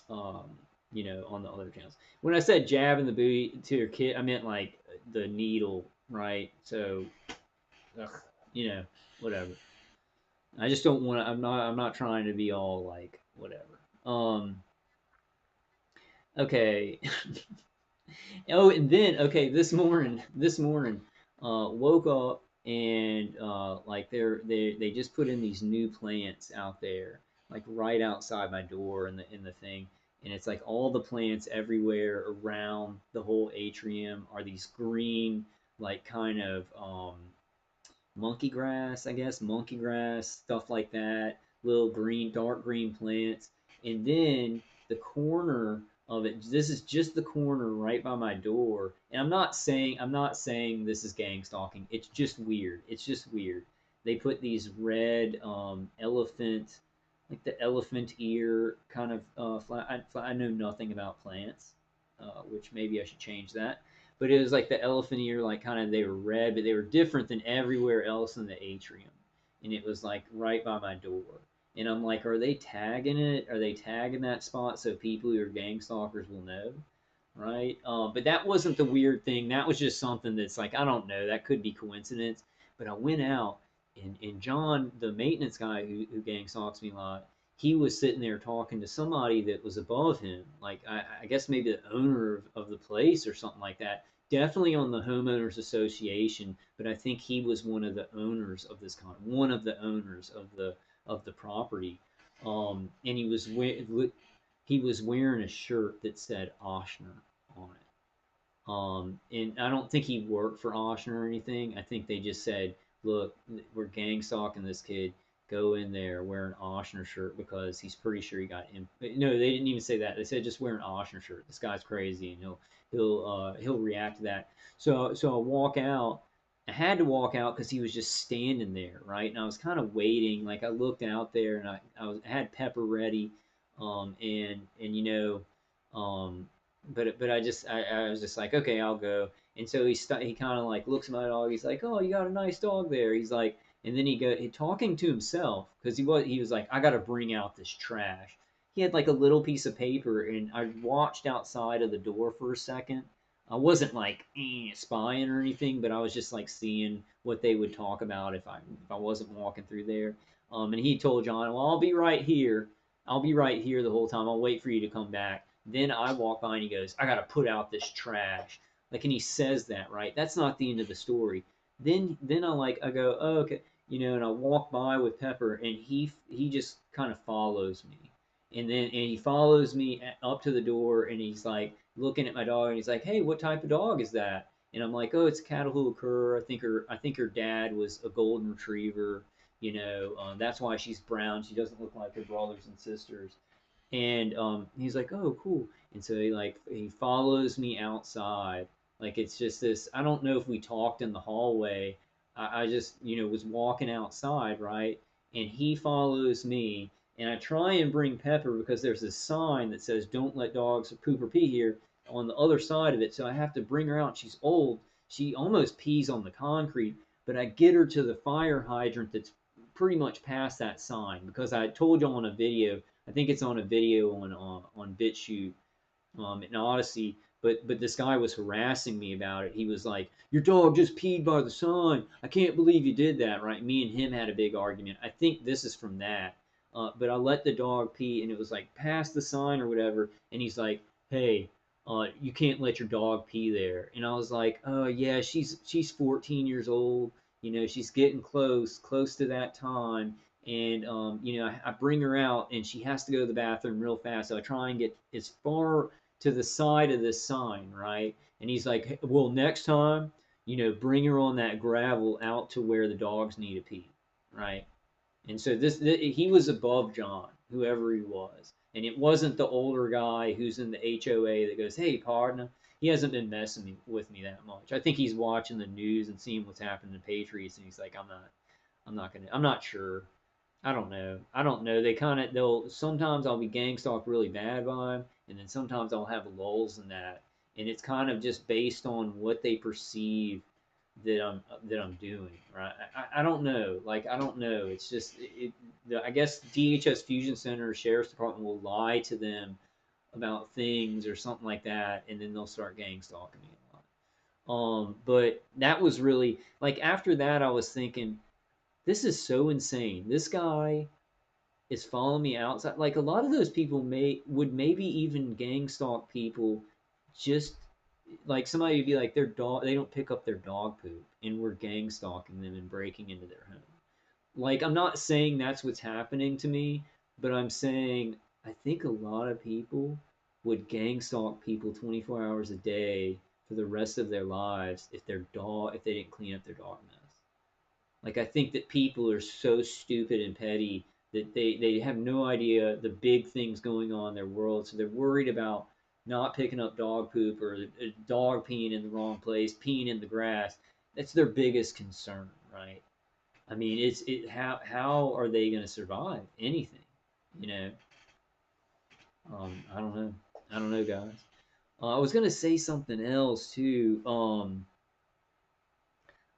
S1: um, you know, on the other channels. When I said jab in the booty to your kid, I meant like the needle, right? So, ugh, you know, whatever. I just don't want to. I'm not trying to be all like whatever. Okay. Oh, and then okay, this morning, woke up and like they just put in these new plants out there, like right outside my door in the thing, and it's like all the plants everywhere around the whole atrium are these green, like kind of monkey grass, I guess, monkey grass, stuff like that, little green, dark green plants. And then the corner of it, this is just the corner right by my door. And I'm not saying this is gang stalking. It's just weird. It's just weird. They put these red elephant, like the elephant ear kind of I know nothing about plants, which maybe I should change that, but it was like the elephant ear, like kind of they were red, but they were different than everywhere else in the atrium, and it was like right by my door. And I'm like, are they tagging it? Are they tagging that spot so people who are gang stalkers will know? Right? But that wasn't the weird thing. That was just something that's like, I don't know. That could be coincidence. But I went out, and John, the maintenance guy who gang stalks me a lot, he was sitting there talking to somebody that was above him. Like, I guess maybe the owner of the place or something like that. Definitely on the homeowners association, but I think he was one of the owners of this one of the owners of the property. And he was wearing a shirt that said Oshner on it. And I don't think he worked for Oshner or anything. I think they just said, "Look, we're gang stalking this kid. Go in there, wear an Oshner shirt because he's pretty sure he got him." No, they didn't even say that. They said just wear an Oshner shirt. This guy's crazy, and he'll react to that. So I walk out. I had to walk out because he was just standing there, right? And I was kind of waiting. Like I looked out there, and I had pepper ready, and you know, but I was just like, okay, I'll go. And so he kind of like looks at my dog. He's like, oh, you got a nice dog there. He's like, and then he talking to himself because he was like, I got to bring out this trash. He had like a little piece of paper, and I watched outside of the door for a second. I wasn't like spying or anything, but I was just like seeing what they would talk about if I wasn't walking through there. And he told John, "Well, I'll be right here. I'll be right here the whole time. I'll wait for you to come back." Then I walk by and he goes, "I got to put out this trash." Like, and he says that, right? That's not the end of the story. Then I go, "Oh, okay," and I walk by with Pepper, and he just kind of follows me, and he follows me up to the door, and he's like looking at my dog, and he's like, "Hey, what type of dog is that?" And I'm like, "Oh, it's a Catahoula Cur. I think her dad was a golden retriever. That's why she's brown. She doesn't look like her brothers and sisters." And he's like, "Oh, cool." And so he follows me outside. Like, it's just this. I don't know if we talked in the hallway. I just was walking outside, right? And he follows me, and I try and bring Pepper because there's this sign that says "Don't let dogs poop or pee here" on the other side of it. So I have to bring her out. She's old. She almost pees on the concrete, but I get her to the fire hydrant that's pretty much past that sign because I told you on a video. I think it's on a video on BitChute in Odyssey. But this guy was harassing me about it. He was like, "Your dog just peed by the sign. I can't believe you did that." Right? Me and him had a big argument. I think this is from that. But I let the dog pee, and it was like past the sign or whatever. And he's like, "Hey, you can't let your dog pee there." And I was like, "Oh yeah, she's 14 years old. She's getting close to that time." And I bring her out, and she has to go to the bathroom real fast. So I try and get as far to the side of this sign, right? And he's like, "Hey, well, next time, bring her on that gravel out to where the dogs need to pee," right? And so he was above John, whoever he was, and it wasn't the older guy who's in the HOA that goes, "Hey, partner." He hasn't been messing with me that much. I think he's watching the news and seeing what's happening to Patriots, and he's like, I'm not sure. I don't know. I don't know. They'll sometimes I'll be gang stalked really bad by them, and then sometimes I'll have lulls in that, and it's kind of just based on what they perceive that I'm doing, right? I don't know. Like, I don't know. It's just I guess DHS Fusion Center Sheriff's Department will lie to them about things or something like that, and then they'll start gang stalking me a lot. But that was really like after that I was thinking, this is so insane. This guy is following me outside. Like, a lot of those people would maybe even gang stalk people, just like somebody would be like, their dog, they don't pick up their dog poop, and we're gang stalking them and breaking into their home. Like, I'm not saying that's what's happening to me, but I'm saying I think a lot of people would gang stalk people 24 hours a day for the rest of their lives if they didn't clean up their dog mess. Like, I think that people are so stupid and petty that they have no idea the big things going on in their world. So they're worried about not picking up dog poop or a dog peeing in the wrong place, peeing in the grass. That's their biggest concern, right? I mean, how are they going to survive anything? You know, I don't know. I don't know, guys. I was going to say something else too.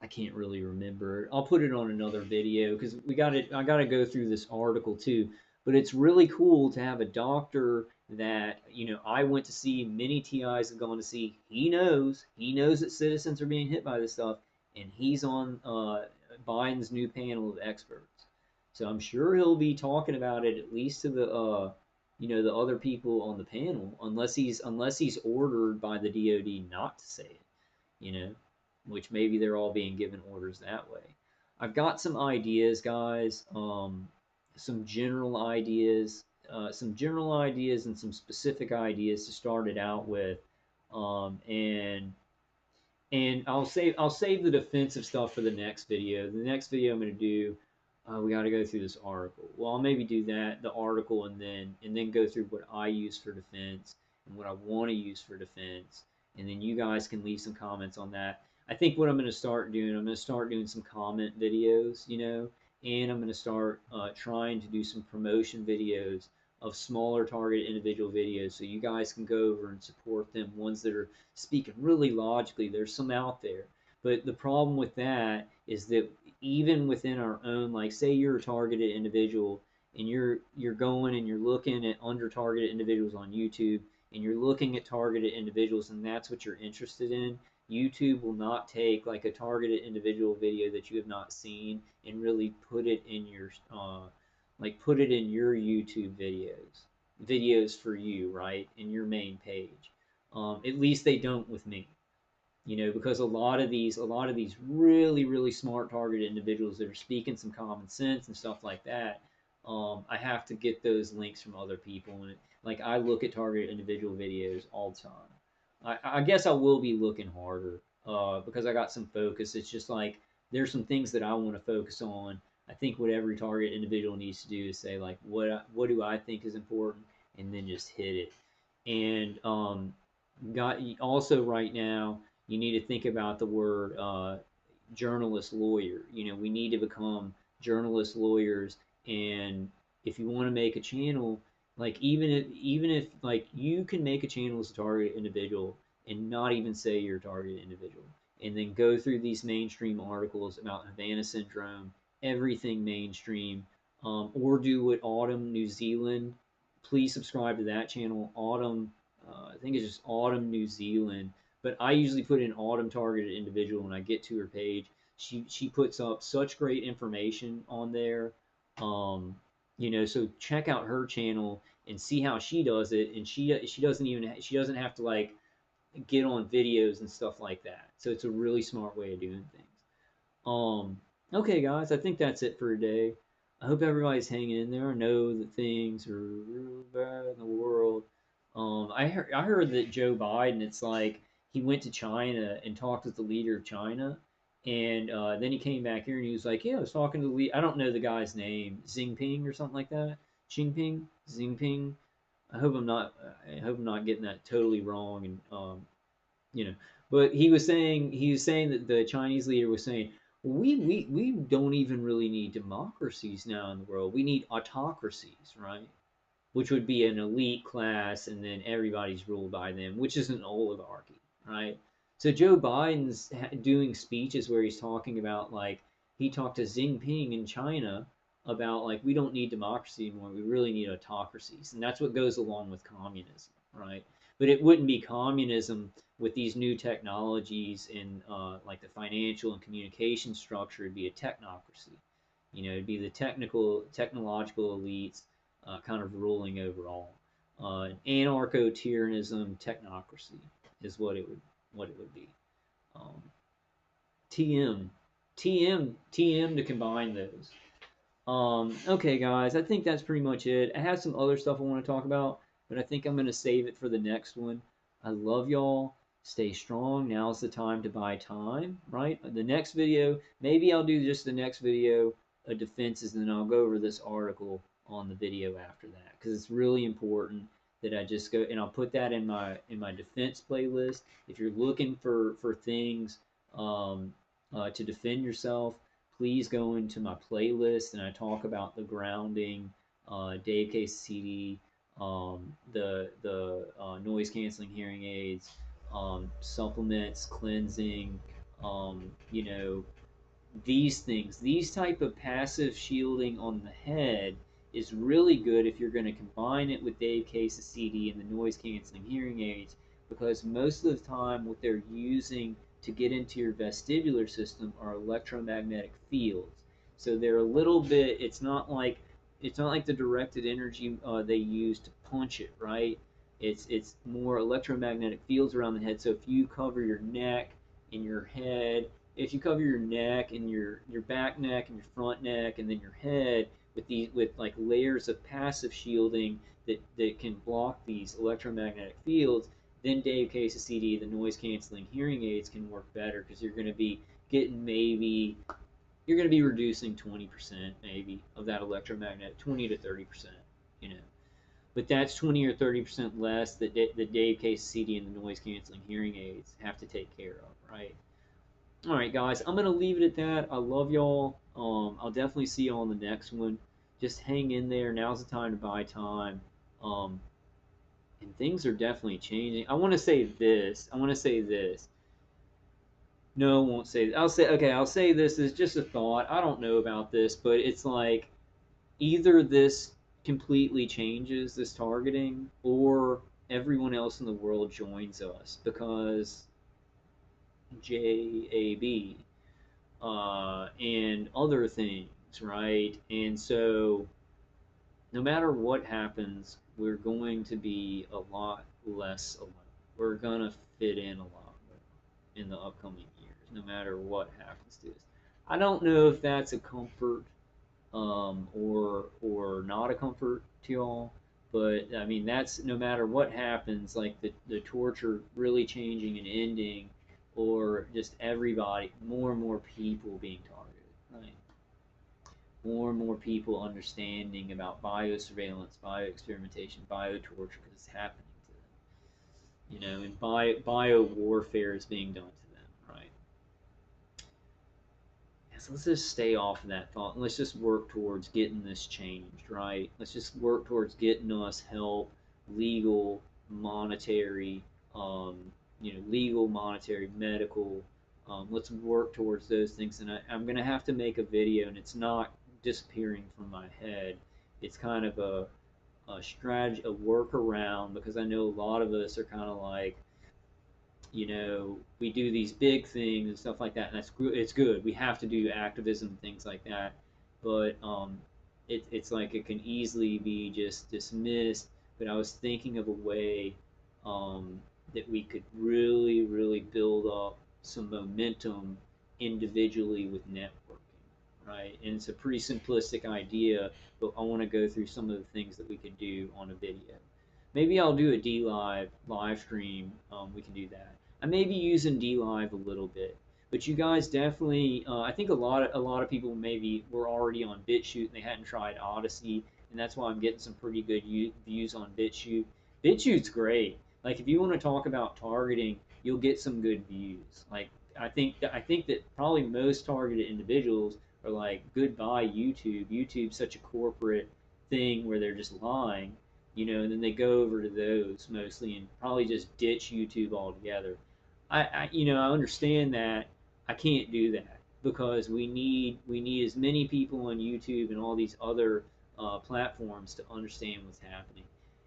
S1: I can't really remember. I'll put it on another video because we got it. I got to go through this article too. But it's really cool to have a doctor that I went to see. Many TIs have gone to see. He knows. He knows that citizens are being hit by this stuff, and he's on Biden's new panel of experts. So I'm sure he'll be talking about it at least to the other people on the panel, unless he's ordered by the DoD not to say it. You know which maybe they're all being given orders that way. I've got some ideas, guys. Some general ideas, and some specific ideas to start it out with. And I'll save the defensive stuff for the next video. The next video I'm going to do, we got to go through this article. Well, I'll maybe do that, the article, and then go through what I use for defense and what I want to use for defense, and then you guys can leave some comments on that. I think what I'm going to start doing, I'm going to start doing some comment videos, and I'm going to start trying to do some promotion videos of smaller targeted individual videos so you guys can go over and support them, ones that are speaking really logically. There's some out there. But the problem with that is that even within our own, like, say you're a targeted individual and you're going and you're looking at under targeted individuals on YouTube, and you're looking at targeted individuals and that's what you're interested in, YouTube will not take like a targeted individual video that you have not seen and really put it in your put it in your YouTube videos for you, right, in your main page. At least they don't with me, because a lot of these really smart targeted individuals that are speaking some common sense and stuff like that. I have to get those links from other people, and like I look at targeted individual videos all the time. I guess I will be looking harder because I got some focus. It's just like there's some things that I want to focus on. I think what every target individual needs to do is say like what do I think is important, and then just hit it. And got also right now you need to think about the word journalist lawyer. We need to become journalist lawyers, and if you want to make a channel, like even if like you can make a channel as a target individual and not even say you're a target individual, and then go through these mainstream articles about Havana syndrome, everything mainstream, or do what Autumn New Zealand. Please subscribe to that channel, Autumn. I think it's just Autumn New Zealand, but I usually put in Autumn targeted individual when I get to her page. She puts up such great information on there. So check out her channel and see how she does it. And she doesn't have to like get on videos and stuff like that. So it's a really smart way of doing things. Um, okay, guys, I think that's it for today. I hope everybody's hanging in there. I know that things are real bad in the world. I heard that Joe Biden, it's like he went to China and talked with the leader of China, and then he came back here and he was like, "Yeah, I was talking to the lead. I don't know the guy's name, Xingping or something like that. Xingping. I hope I'm not. I hope I'm not getting that totally wrong. And you know, but he was saying that the Chinese leader was saying, we don't even really need democracies now in the world. We need autocracies, right? Which would be an elite class, and then everybody's ruled by them, which is an oligarchy, right? So Joe Biden's doing speeches where he's talking about like he talked to Xi Jinping in China about like we don't need democracy anymore. We really need autocracies, and that's what goes along with communism, right? But it wouldn't be communism with these new technologies in like the financial and communication structure. It'd be a technocracy. It'd be the technological elites kind of ruling over all. Anarcho-tyrannism, technocracy is what it would be. Um, TM, TM to combine those. Okay, guys, I think that's pretty much it. I have some other stuff I want to talk about, but I think I'm going to save it for the next one. I love y'all. Stay strong. Now's the time to buy time, right? The next video, maybe I'll do just the next video of defenses, and then I'll go over this article on the video after that, because it's really important that I just go, and I'll put that in my defense playlist. If you're looking for things to defend yourself, please go into my playlist, and I talk about the grounding, Dave Case CD, the noise canceling hearing aids, supplements, cleansing, you know, these things, these type of passive shielding on the head is really good if you're going to combine it with Dave Case's CD and the noise canceling hearing aids, because most of the time what they're using to get into your vestibular system are electromagnetic fields. So they're a little bit. It's not like the directed energy they use to punch it, right? It's more electromagnetic fields around the head. So if you cover your neck and your head, if you cover your neck and your back neck and your front neck and then your head with like layers of passive shielding that can block these electromagnetic fields, then Dave Case's CD, the noise canceling hearing aids, can work better, because you're going to be getting you're going to be reducing 20% maybe of that electromagnetic, 20 to 30%, you know. But that's 20 or 30% less that the Dave Case CD and the noise canceling hearing aids have to take care of, right? All right, guys, I'm gonna leave it at that. I love y'all. I'll definitely see y'all on the next one. Just hang in there. Now's the time to buy time. Um, and things are definitely changing. I want to say this. No, I won't say this. I'll say this as just a thought. I don't know about this, but it's like either this completely changes this targeting, or everyone else in the world joins us because JAB and other things, right? And so no matter what happens, we're going to be a lot less alone. We're going to fit in a lot more in the upcoming years, no matter what happens to us. I don't know if that's a comfort or not a comfort to y'all, but I mean that's no matter what happens, like the torture really changing and ending, or just everybody, more and more people being targeted, right? More and more people understanding about biosurveillance, bioexperimentation, biotorture because it's happening to them, and bio warfare is being done to them, right? So let's just stay off of that thought and let's just work towards getting this changed, right? Let's just work towards getting us help, legal, monetary, legal, monetary, medical. Let's work towards those things. And I'm going to have to make a video, and it's not disappearing from my head. It's kind of a strategy, a workaround, because I know a lot of us are kind of like, we do these big things and stuff like that, and it's good. We have to do activism and things like that, but it's like it can easily be just dismissed. But I was thinking of a way that we could really, really build up some momentum individually with networking, right? And it's a pretty simplistic idea, but I want to go through some of the things that we could do on a video. Maybe I'll do a live stream. We can do that. I may be using DLive a little bit, but you guys definitely. I think a lot of people maybe were already on BitChute and they hadn't tried Odyssey, and that's why I'm getting some pretty good views on BitChute. BitChute's great. Like if you want to talk about targeting, you'll get some good views. Like I think that probably most targeted individuals are like, goodbye YouTube. YouTube's such a corporate thing where they're just lying, and then they go over to those mostly and probably just ditch YouTube altogether. I understand that. I can't do that because we need as many people on YouTube and all these other platforms to understand what's happening.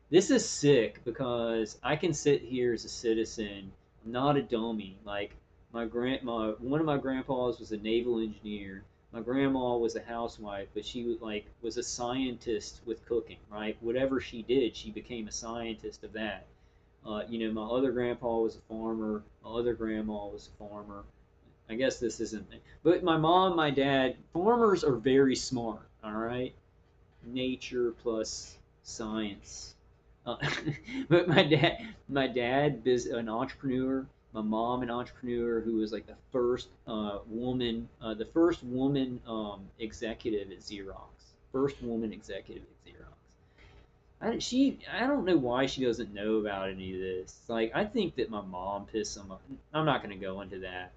S1: This is sick because I can sit here as a citizen. I'm not a dummy. Like one of my grandpas was a naval engineer. My grandma was a housewife, but she was a scientist with cooking, right? Whatever she did, she became a scientist of that. My other grandpa was a farmer. My other grandma was a farmer. I guess this isn't, but my mom, my dad, farmers are very smart. All right, nature plus science. Uh, but my dad is an entrepreneur. My mom, an entrepreneur who was like the first woman executive at Xerox, first woman executive at Xerox. I don't know why she doesn't know about any of this. Like, I think that my mom pissed some. I'm not going to go into that.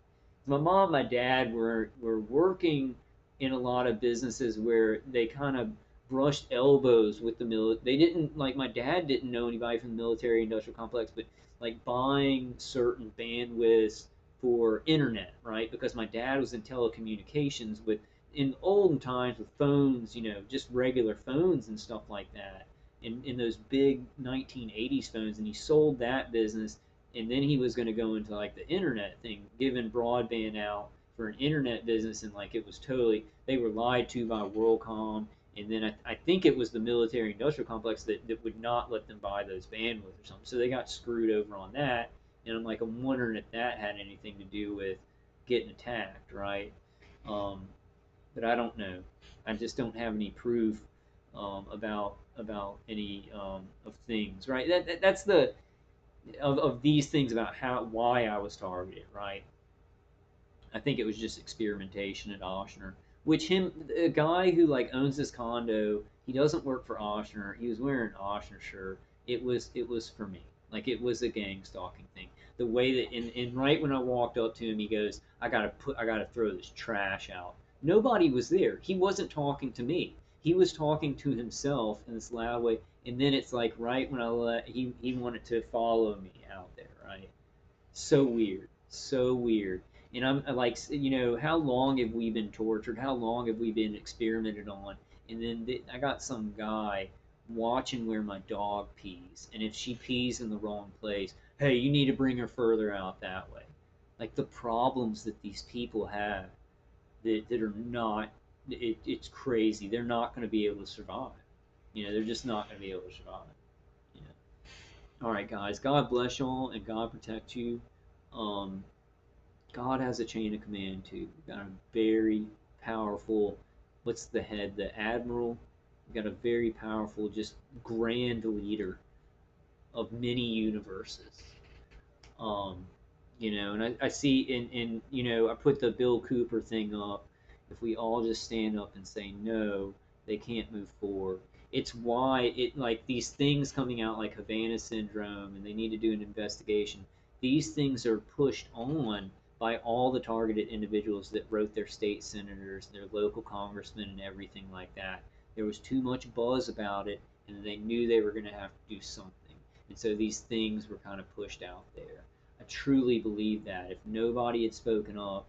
S1: My mom, and my dad were working in a lot of businesses where they kind of brushed elbows with the military. They didn't like my dad didn't know anybody from the military industrial complex, but like buying certain bandwidths for internet, right? Because my dad was in telecommunications with in olden times with phones, just regular phones and stuff like that in those big 1980s phones, and he sold that business, and then he was going to go into like the internet thing, giving broadband out for an internet business, and like it was totally they were lied to by WorldCom, and then I think it was the military industrial complex that would not let them buy those bandwidth or something, so they got screwed over on that, and I'm wondering if that had anything to do with getting attacked, right? Um, but I don't know. I just don't have any proof about any of things, right? That's the of these things about why I was targeted, right? I think it was just experimentation at Oshner, which a guy who like owns this condo, he doesn't work for Oshner. He was wearing an Oshner shirt. It was for me. Like it was a gang stalking thing. The way that and right when I walked up to him, he goes, I gotta throw this trash out. Nobody was there. He wasn't talking to me. He was talking to himself in this loud way. And then it's like right when he wanted to follow me out there, right? So weird, so weird. And I'm like, how long have we been tortured? How long have we been experimented on? And then I got some guy watching where my dog pees, and if she pees in the wrong place, hey, you need to bring her further out that way. Like the problems that these people have that are not, it's crazy. They're not going to be able to survive. They're just not going to be able to survive. You All right, guys. God bless y'all and God protect you. Um, God has a chain of command too. We've got a very powerful, what's the head? The admiral. We've got a very powerful, just grand leader of many universes. Um, and I see I put the Bill Cooper thing up. If we all just stand up and say no, they can't move forward. It's why it like these things coming out like Havana syndrome, and they need to do an investigation. These things are pushed on by all the targeted individuals that wrote their state senators, their local congressmen, and everything like that. There was too much buzz about it, and they knew they were going to have to do something. And so these things were kind of pushed out there. I truly believe that if nobody had spoken up,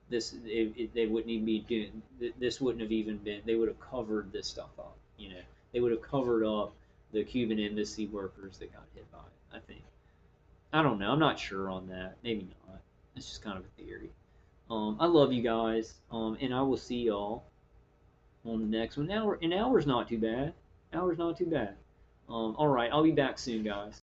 S1: they wouldn't even be doing this. Wouldn't have even been. They would have covered this stuff up. They would have covered up the Cuban embassy workers that got hit by it. I think. I don't know. I'm not sure on that. Maybe not. It's just kind of a theory. I love you guys. And I will see y'all on the next one. An hour's not too bad. All right. I'll be back soon, guys.